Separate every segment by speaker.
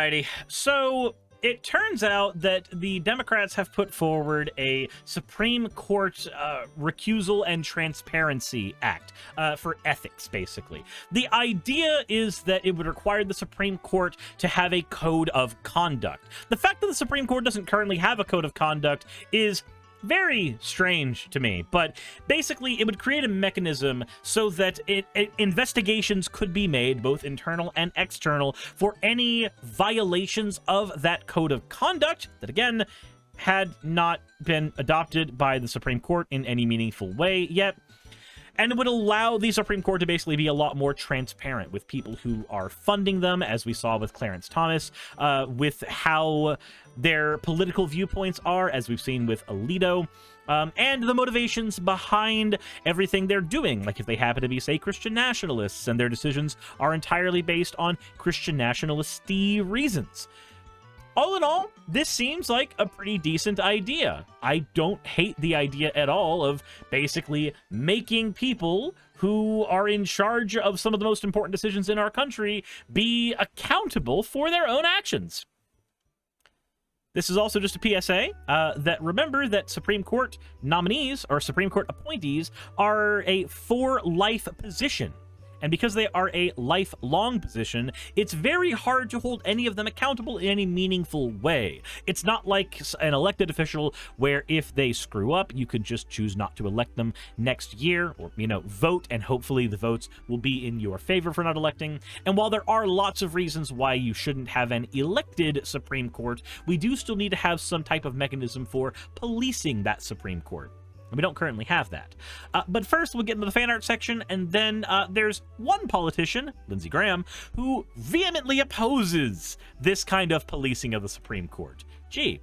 Speaker 1: Alrighty, so it turns out that the Democrats have put forward a Supreme Court Recusal and Transparency Act for ethics, basically. The idea is that it would require the Supreme Court to have a code of conduct. The fact that the Supreme Court doesn't currently have a code of conduct is very strange to me, but basically it would create a mechanism so that investigations could be made, both internal and external, for any violations of that code of conduct that, again, had not been adopted by the Supreme Court in any meaningful way yet. And it would allow the Supreme Court to basically be a lot more transparent with people who are funding them, as we saw with Clarence Thomas, with how their political viewpoints are, as we've seen with Alito, and the motivations behind everything they're doing. Like if they happen to be, say, Christian nationalists, and their decisions are entirely based on Christian nationalist-y reasons. All in all, this seems like a pretty decent idea. I don't hate the idea at all of basically making people who are in charge of some of the most important decisions in our country be accountable for their own actions. This is also just a PSA that remember that Supreme Court nominees or Supreme Court appointees are a for-life position. And because they are a lifelong position, it's very hard to hold any of them accountable in any meaningful way. It's not like an elected official where if they screw up, you could just choose not to elect them next year, or, you know, vote, and hopefully the votes will be in your favor for not electing. And while there are lots of reasons why you shouldn't have an elected Supreme Court, we do still need to have some type of mechanism for policing that Supreme Court. And we don't currently have that. But first, we'll get into the fan art section, and then there's one politician, Lindsey Graham, who vehemently opposes this kind of policing of the Supreme Court. Gee,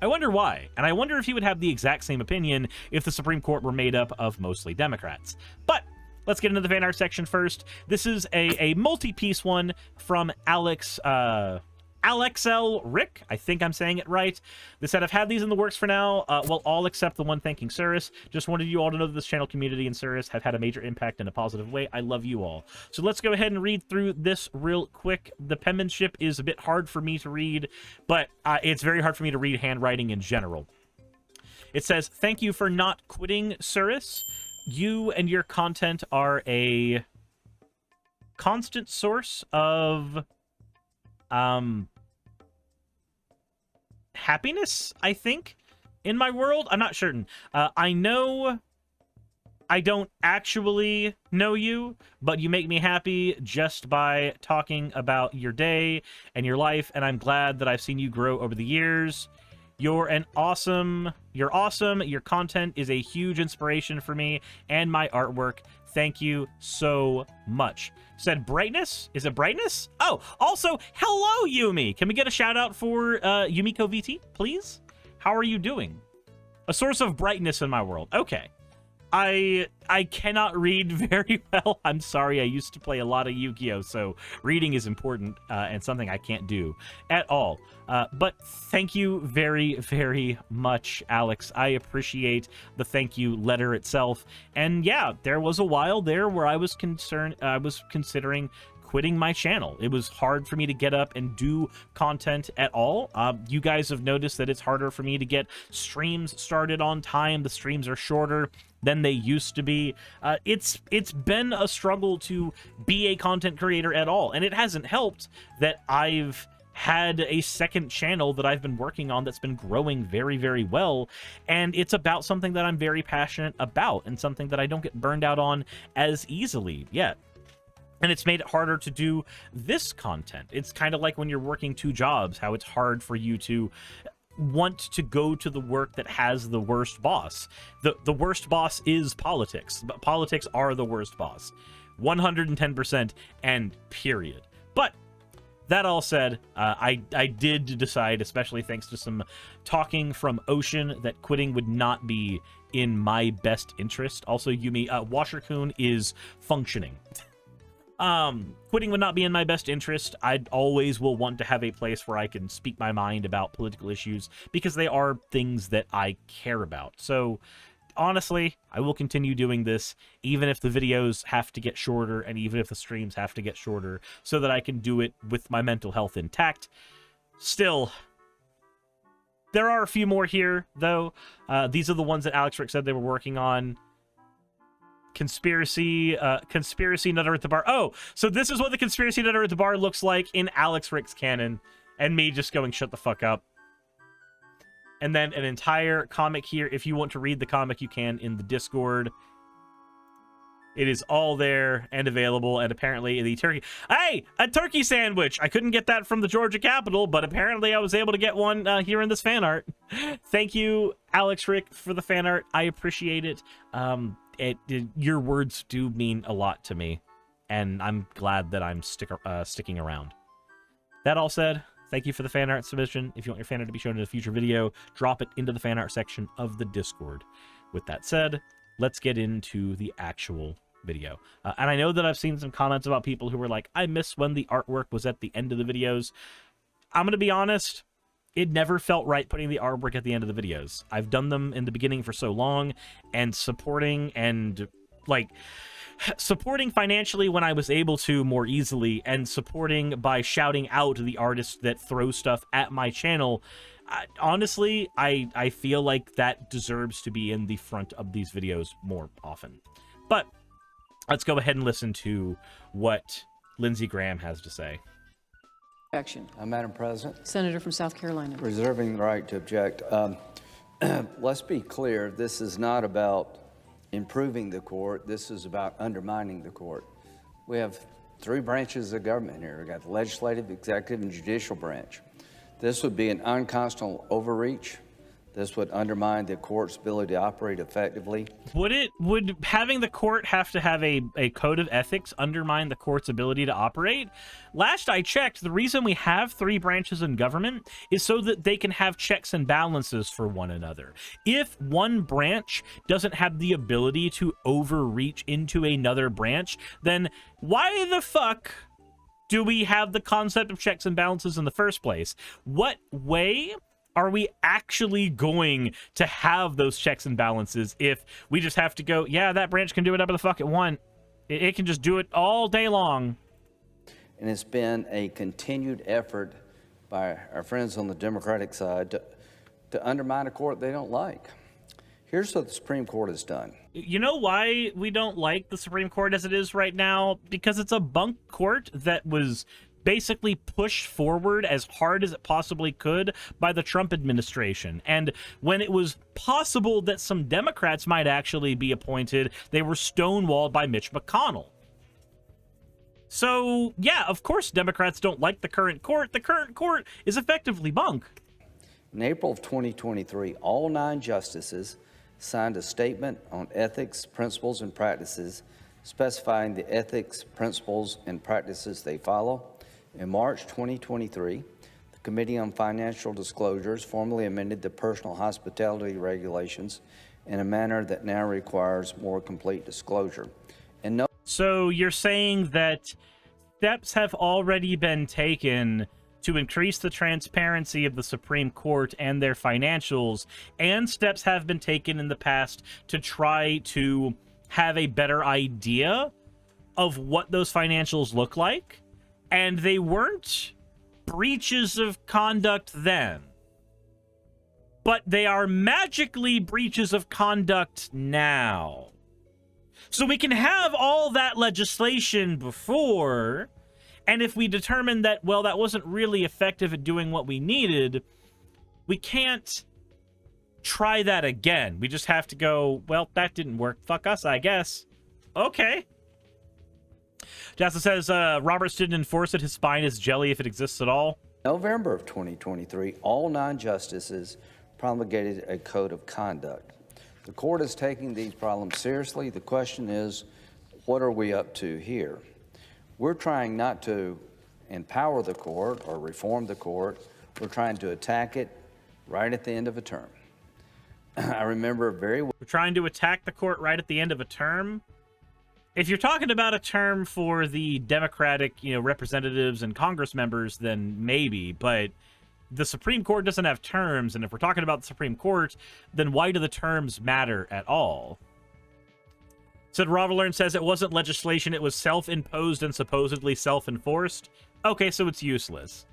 Speaker 1: I wonder why. And I wonder if he would have the exact same opinion if the Supreme Court were made up of mostly Democrats. But let's get into the fan art section first. This is a multi-piece one from Alexel Rick, I think I'm saying it right. They said, I've had these in the works for now, well, all except the one thanking Suris. Just wanted you all to know that this channel community and Suris have had a major impact in a positive way. I love you all. So let's go ahead and read through this real quick. The penmanship is a bit hard for me to read, but it's very hard for me to read handwriting in general. It says, thank you for not quitting, Suris. You and your content are a constant source of happiness, I think, in my world. I'm not certain. I know I don't actually know you, but you make me happy just by talking about your day and your life, and I'm glad that I've seen you grow over the years. You're awesome. Your content is a huge inspiration for me and my artwork. Thank you so much. Said brightness? Is it brightness? Oh, also, hello, Yumi. Can we get a shout out for Yumiko VT, please? How are you doing? A source of brightness in my world. Okay. I cannot read very well. I'm sorry. I used to play a lot of Yu-Gi-Oh, so reading is important and something I can't do at all. But thank you very, very much, Alex. I appreciate the thank you letter itself. And yeah, there was a while there where I was considering quitting my channel. It was hard for me to get up and do content at all. You guys have noticed that it's harder for me to get streams started on time. The streams are shorter than they used to be. It's been a struggle to be a content creator at all, and it hasn't helped that I've had a second channel that I've been working on that's been growing very, very well, and it's about something that I'm very passionate about and something that I don't get burned out on as easily yet. And it's made it harder to do this content. It's kind of like when you're working two jobs, how it's hard for you to want to go to the work that has the worst boss. The worst boss is politics, but politics are the worst boss. 110% and period. But that all said, I did decide, especially thanks to some talking from Ocean, that quitting would not be in my best interest. Also, Yumi, Washer-kun is functioning. Quitting would not be in my best interest. I always will want to have a place where I can speak my mind about political issues because they are things that I care about. So honestly, I will continue doing this even if the videos have to get shorter and even if the streams have to get shorter so that I can do it with my mental health intact. Still, there are a few more here, though. These are the ones that Alex Rick said they were working on. Conspiracy Nutter at the Bar. Oh, so this is what the Conspiracy Nutter at the Bar looks like in Alex Rick's canon, and me just going, shut the fuck up. And then an entire comic here. If you want to read the comic, you can in the Discord. It is all there and available, and apparently the turkey... Hey! A turkey sandwich! I couldn't get that from the Georgia Capitol, but apparently I was able to get one here in this fan art. Thank you, Alex Rick, for the fan art. I appreciate it. Your words do mean a lot to me, and I'm glad that I'm sticking around. That all said, thank you for the fan art submission. If you want your fan art to be shown in a future video, drop it into the fan art section of the Discord. With that said, let's get into the actual video. And I know that I've seen some comments about people who were like, I miss when the artwork was at the end of the videos. I'm going to be honest, it never felt right putting the artwork at the end of the videos. I've done them in the beginning for so long, and supporting financially when I was able to more easily, and supporting by shouting out the artists that throw stuff at my channel. Honestly, I feel like that deserves to be in the front of these videos more often. But let's go ahead and listen to what Lindsey Graham has to say.
Speaker 2: Objection.
Speaker 3: Madam President.
Speaker 2: Senator from South Carolina.
Speaker 3: Reserving the right to object. Let's be clear, this is not about improving the court. This is about undermining the court. We have three branches of government here. We've got the legislative, executive, and judicial branch. This would be an unconstitutional overreach. This would undermine the court's ability to operate effectively.
Speaker 1: Would having the court have to have a code of ethics undermine the court's ability to operate? Last I checked, the reason we have three branches in government is so that they can have checks and balances for one another. If one branch doesn't have the ability to overreach into another branch, then why the fuck do we have the concept of checks and balances in the first place? What way are we actually going to have those checks and balances if we just have to go, yeah, that branch can do whatever the fuck it want. It can just do it all day long.
Speaker 3: And it's been a continued effort by our friends on the Democratic side to undermine a court they don't like. Here's what the Supreme Court has done.
Speaker 1: You know why we don't like the Supreme Court as it is right now? Because it's a bunk court that was basically pushed forward as hard as it possibly could by the Trump administration. And when it was possible that some Democrats might actually be appointed, they were stonewalled by Mitch McConnell. So, yeah, of course Democrats don't like the current court. The current court is effectively bunk.
Speaker 3: In April of 2023, all 9 justices signed a statement on ethics, principles, and practices specifying the ethics, principles, and practices they follow. In March 2023, the Committee on Financial Disclosures formally amended the personal hospitality regulations in a manner that now requires more complete disclosure.
Speaker 1: So you're saying that steps have already been taken to increase the transparency of the Supreme Court and their financials, and steps have been taken in the past to try to have a better idea of what those financials look like? And they weren't breaches of conduct then. But they are magically breaches of conduct now. So we can have all that legislation before, and if we determine that, well, that wasn't really effective at doing what we needed, we can't try that again. We just have to go, well, that didn't work. Fuck us, I guess. Okay. Jassa says, Roberts didn't enforce it. His spine is jelly if it exists at all.
Speaker 3: November of 2023, all 9 justices promulgated a code of conduct. The court is taking these problems seriously. The question is, what are we up to here? We're trying not to empower the court or reform the court. We're trying to attack it right at the end of a term. I remember very well.
Speaker 1: We're trying to attack the court right at the end of a term? If you're talking about a term for the Democratic, representatives and Congress members, then maybe, but the Supreme Court doesn't have terms, and if we're talking about the Supreme Court, then why do the terms matter at all? Said Rovalern says it wasn't legislation, it was self-imposed and supposedly self-enforced. Okay, so it's useless.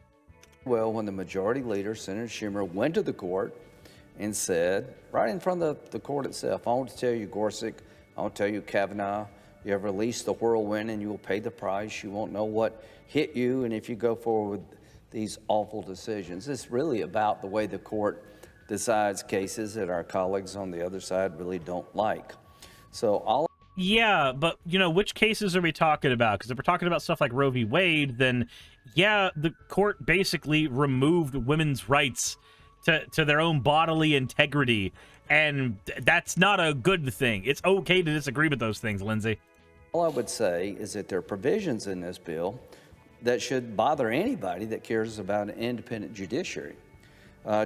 Speaker 3: Well, when the majority leader, Senator Schumer, went to the court and said, right in front of the court itself, I want to tell you, Gorsuch, I want to tell you, Kavanaugh, you have released the whirlwind and you will pay the price. You won't know what hit you, and if you go forward with these awful decisions. It's really about the way the court decides cases that our colleagues on the other side really don't like. So
Speaker 1: yeah, but, you know, which cases are we talking about? Because if we're talking about stuff like Roe v. Wade, then, yeah, the court basically removed women's rights to their own bodily integrity, and that's not a good thing. It's okay to disagree with those things, Lindsay.
Speaker 3: all I would say is that there are provisions in this bill that should bother anybody that cares about an independent judiciary.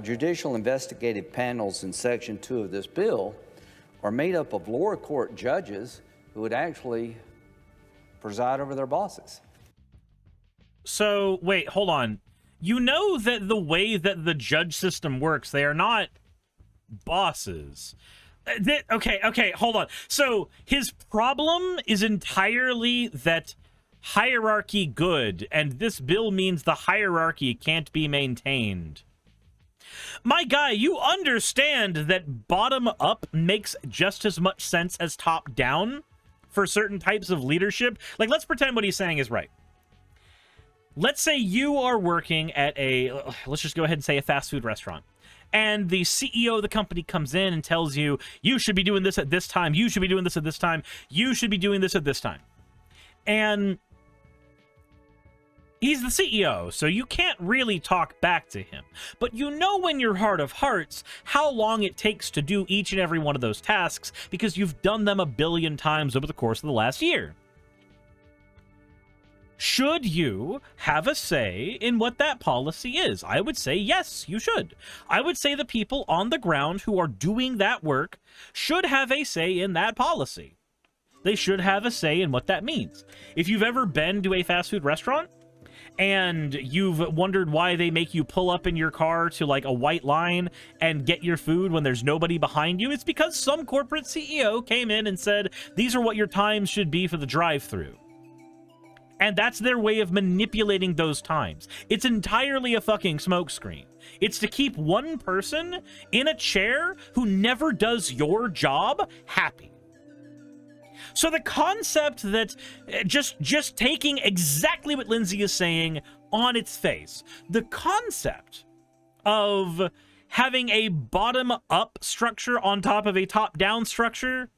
Speaker 3: Judicial investigative panels in Section 2 of this bill are made up of lower court judges who would actually preside over their bosses.
Speaker 1: So, wait, hold on. You know that the way that the judge system works, they are not bosses. Okay, hold on. So, his problem is entirely that hierarchy good, and this bill means the hierarchy can't be maintained. My guy, you understand that bottom up makes just as much sense as top down for certain types of leadership? Like, let's pretend what he's saying is right. Let's say you are working at let's just go ahead and say a fast food restaurant. And the CEO of the company comes in and tells you, you should be doing this at this time, you should be doing this at this time, you should be doing this at this time. And he's the CEO, so you can't really talk back to him. But you know in your heart of hearts how long it takes to do each and every one of those tasks because you've done them a billion times over the course of the last year. Should you have a say in what that policy is? I would say yes, you should. I would say the people on the ground who are doing that work should have a say in that policy. They should have a say in what that means. If you've ever been to a fast food restaurant and you've wondered why they make you pull up in your car to like a white line and get your food when there's nobody behind you, it's because some corporate CEO came in and said, these are what your times should be for the drive-thru. And that's their way of manipulating those times. It's entirely a fucking smokescreen. It's to keep one person in a chair who never does your job happy. So the concept that just taking exactly what Lindsay is saying on its face, the concept of having a bottom-up structure on top of a top-down structure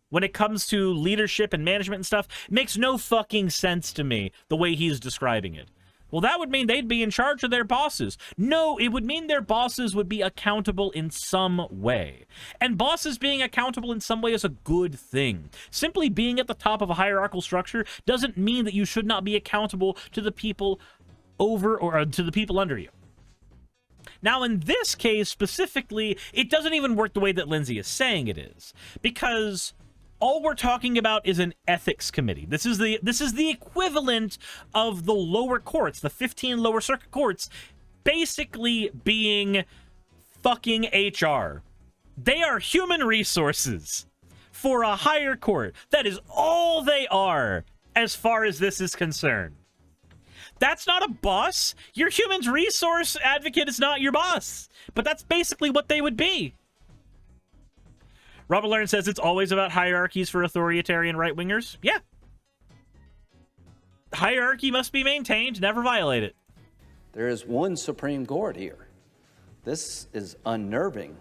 Speaker 1: when it comes to leadership and management and stuff makes no fucking sense to me the way he's describing it. Well, that would mean they'd be in charge of their bosses. No, it would mean their bosses would be accountable in some way. And bosses being accountable in some way is a good thing. Simply being at the top of a hierarchical structure doesn't mean that you should not be accountable to the people over or to the people under you. Now, in this case specifically, it doesn't even work the way that Lindsay is saying it is, because all we're talking about is an ethics committee. This is the equivalent of the lower courts, the 15 lower circuit courts, basically being fucking HR. They are human resources for a higher court. That is all they are as far as this is concerned. That's not a boss. Your human resource advocate is not your boss. But that's basically what they would be. Robert Learn says it's always about hierarchies for authoritarian right-wingers. Yeah. Hierarchy must be maintained, never violate it.
Speaker 3: There is one Supreme Court here. This is unnerving.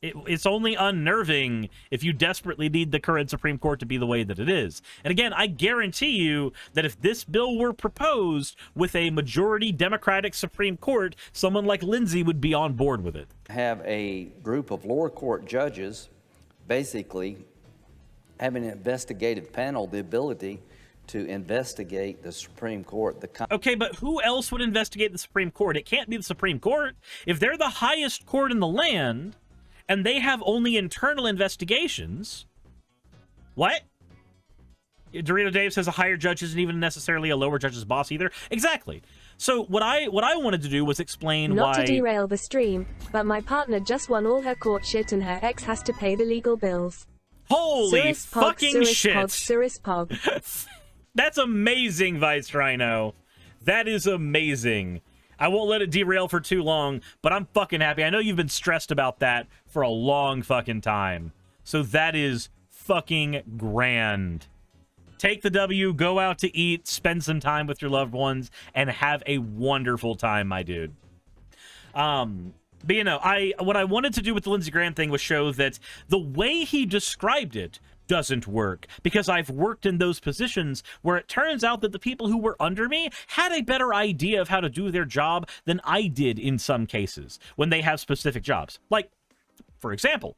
Speaker 1: It's only unnerving if you desperately need the current Supreme Court to be the way that it is. And again, I guarantee you that if this bill were proposed with a majority Democratic Supreme Court, someone like Lindsay would be on board with it.
Speaker 3: Have a group of lower court judges basically having an investigative panel the ability to investigate the Supreme Court.
Speaker 1: Okay, but who else would investigate the Supreme Court? It can't be the Supreme Court. If they're the highest court in the land and they have only internal investigations, what? Dorito Dave says a higher judge isn't even necessarily a lower judge's boss either. Exactly. So what I wanted to do was explain why...
Speaker 4: Not to derail the stream, but my partner just won all her court shit and her ex has to pay the legal bills.
Speaker 1: Holy
Speaker 4: Suris
Speaker 1: fucking
Speaker 4: Pog,
Speaker 1: shit.
Speaker 4: Suris Pog.
Speaker 1: That's amazing, Vice Rhino. That is amazing. I won't let it derail for too long, but I'm fucking happy. I know you've been stressed about that for a long fucking time. So that is fucking grand. Take the W, go out to eat, spend some time with your loved ones, and have a wonderful time, my dude. But you know, what I wanted to do with the Lindsey Graham thing was show that the way he described it doesn't work, because I've worked in those positions where it turns out that the people who were under me had a better idea of how to do their job than I did in some cases when they have specific jobs. Like, for example,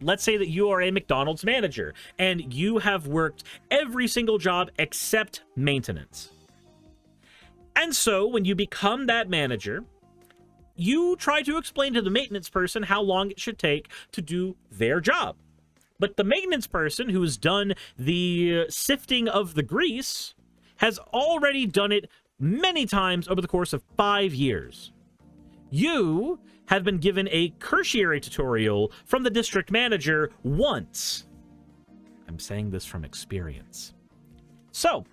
Speaker 1: let's say that you are a McDonald's manager and you have worked every single job except maintenance. And so when you become that manager, you try to explain to the maintenance person how long it should take to do their job. But the maintenance person who has done the sifting of the grease has already done it many times over the course of 5 years. You have been given a cursory tutorial from the district manager once. I'm saying this from experience. So,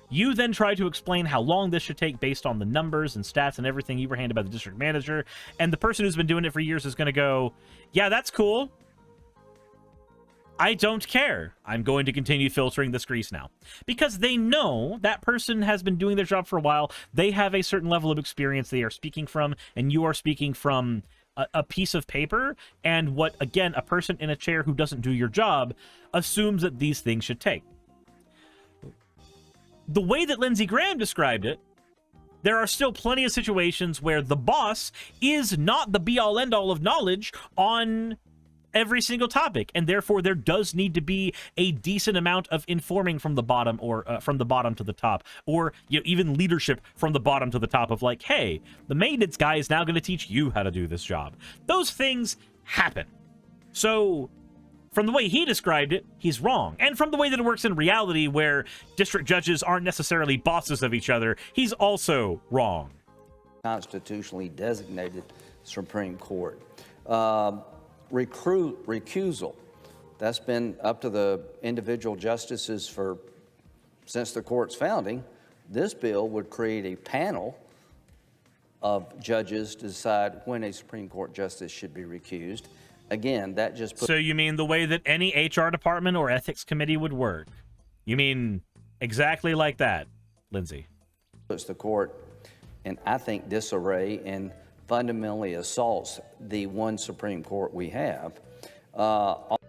Speaker 1: you then try to explain how long this should take based on the numbers and stats and everything you were handed by the district manager, and the person who's been doing it for years is going to go, yeah, that's cool. I don't care. I'm going to continue filtering this grease now. Because they know that person has been doing their job for a while. They have a certain level of experience they are speaking from, and you are speaking from a piece of paper, and what, again, a person in a chair who doesn't do your job assumes that these things should take. The way that Lindsey Graham described it, there are still plenty of situations where the boss is not the be-all end-all of knowledge on every single topic, and therefore there does need to be a decent amount of informing from the bottom, or from the bottom to the top, or even leadership from the bottom to the top of like, hey, the maintenance guy is now going to teach you how to do this job. Those things happen. So from the way he described it, he's wrong. And from the way that it works in reality, where district judges aren't necessarily bosses of each other, he's also wrong.
Speaker 3: Constitutionally designated Supreme Court. Recusal. That's been up to the individual justices since the court's founding. This bill would create a panel of judges to decide when a Supreme Court justice should be recused. Again, that just puts...
Speaker 1: So you mean the way that any HR department or ethics committee would work? You mean exactly like that, Lindsay?
Speaker 3: Puts the court in, I think, disarray and fundamentally assaults the one Supreme Court we have.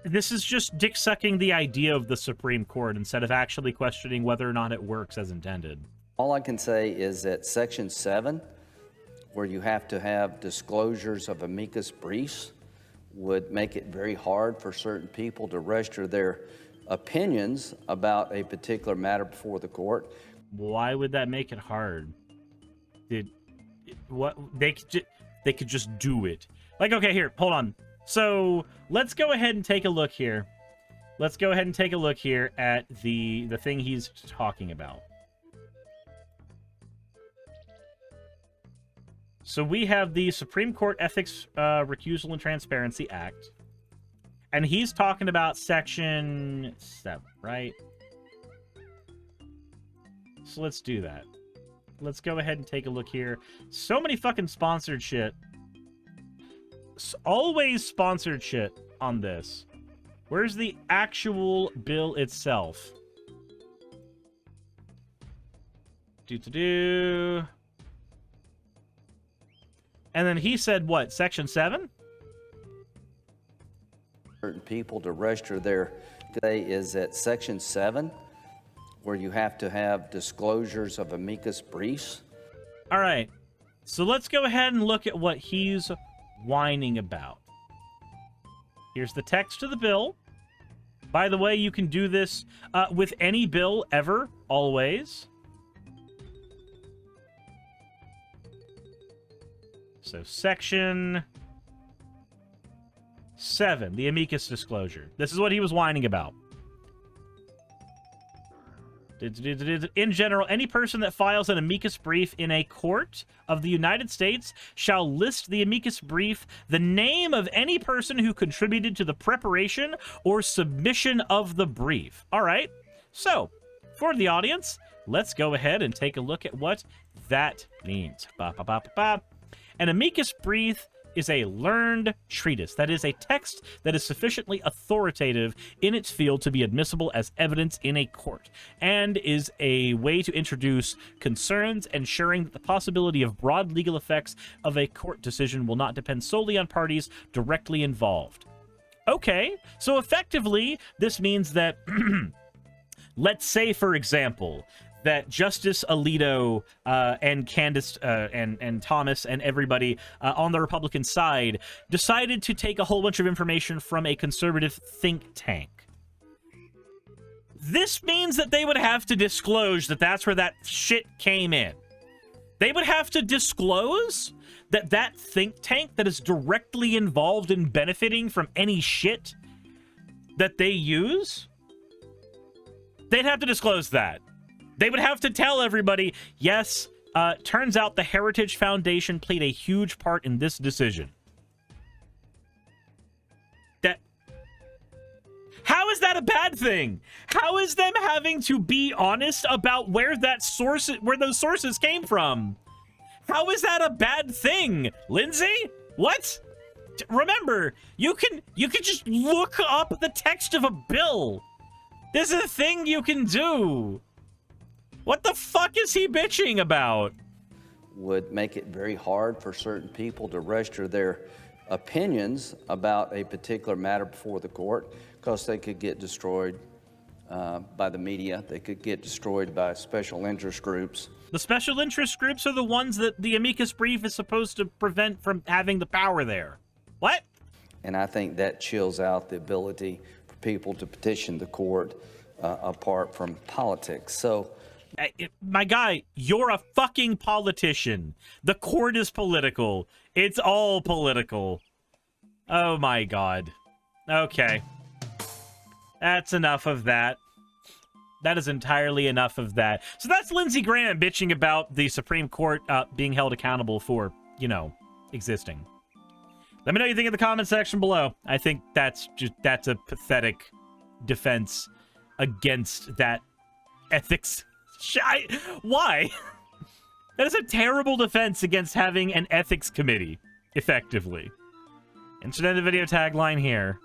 Speaker 1: This is just dick-sucking the idea of the Supreme Court instead of actually questioning whether or not it works as intended.
Speaker 3: All I can say is that Section 7, where you have to have disclosures of amicus briefs, would make it very hard for certain people to register their opinions about a particular matter before the court.
Speaker 1: Why would that make it hard? What they could just do it. Like, okay, here, hold on. So let's go ahead and take a look here. Let's go ahead and take a look here at the thing he's talking about. So we have the Supreme Court Ethics Recusal and Transparency Act. And he's talking about Section 7, right? So let's do that. Let's go ahead and take a look here. So many fucking sponsored shit. Always sponsored shit on this. Where's the actual bill itself? And then he said what? Section 7?
Speaker 3: Certain people to register their today is at Section 7, where you have to have disclosures of amicus briefs.
Speaker 1: All right. So let's go ahead and look at what he's whining about. Here's the text of the bill. By the way, you can do this with any bill ever, always. So Section 7, the amicus disclosure. This is what he was whining about. In general, any person that files an amicus brief in a court of the United States shall list the amicus brief, the name of any person who contributed to the preparation or submission of the brief. All right. So, for the audience, let's go ahead and take a look at what that means. Ba, ba, ba, ba, ba. An amicus brief is a learned treatise, that is, a text that is sufficiently authoritative in its field to be admissible as evidence in a court, and is a way to introduce concerns, ensuring that the possibility of broad legal effects of a court decision will not depend solely on parties directly involved. Okay, so effectively, this means that, let's say, for example, that Justice Alito and Candace and Thomas and everybody on the Republican side decided to take a whole bunch of information from a conservative think tank. This means that they would have to disclose that that's where that shit came in. They would have to disclose that that think tank that is directly involved in benefiting from any shit that they use, they'd have to disclose that. They would have to tell everybody, yes, turns out the Heritage Foundation played a huge part in this decision. How is that a bad thing? How is them having to be honest about where those sources came from? How is that a bad thing, Lindsay? What? Remember, you can just look up the text of a bill. This is a thing you can do. What the fuck is he bitching about?
Speaker 3: Would make it very hard for certain people to register their opinions about a particular matter before the court, because they could get destroyed by the media. They could get destroyed by special interest groups.
Speaker 1: The special interest groups are the ones that the amicus brief is supposed to prevent from having the power there. What?
Speaker 3: And I think that chills out the ability for people to petition the court apart from politics. So,
Speaker 1: my guy, you're a fucking politician. The court is political. It's all political. Oh my god. Okay. That's enough of that. That is entirely enough of that. So that's Lindsey Graham bitching about the Supreme Court being held accountable for, you know, existing. Let me know what you think in the comment section below. I think that's a pathetic defense against that ethics. Why? That is a terrible defense against having an ethics committee, effectively. Insert end of video tagline here.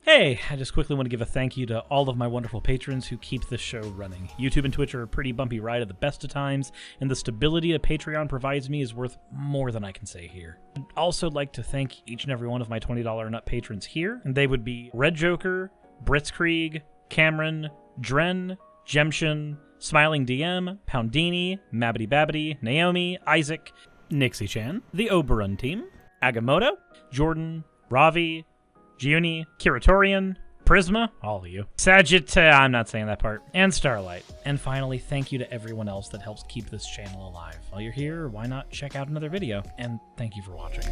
Speaker 1: Hey, I just quickly want to give a thank you to all of my wonderful patrons who keep this show running. YouTube and Twitch are a pretty bumpy ride at the best of times, and the stability a Patreon provides me is worth more than I can say here. I'd also like to thank each and every one of my $20 and up patrons here, and they would be Red Joker, Britzkrieg, Cameron, Dren, Jemshin, Smiling DM, Poundini, Mabbity Babbity, Naomi, Isaac, Nixie-chan, the Oberon team, Agamotto, Jordan, Ravi, Giuni, Kiratorian, Prisma, all of you, I'm not saying that part, and Starlight. And finally, thank you to everyone else that helps keep this channel alive. While you're here, why not check out another video? And thank you for watching.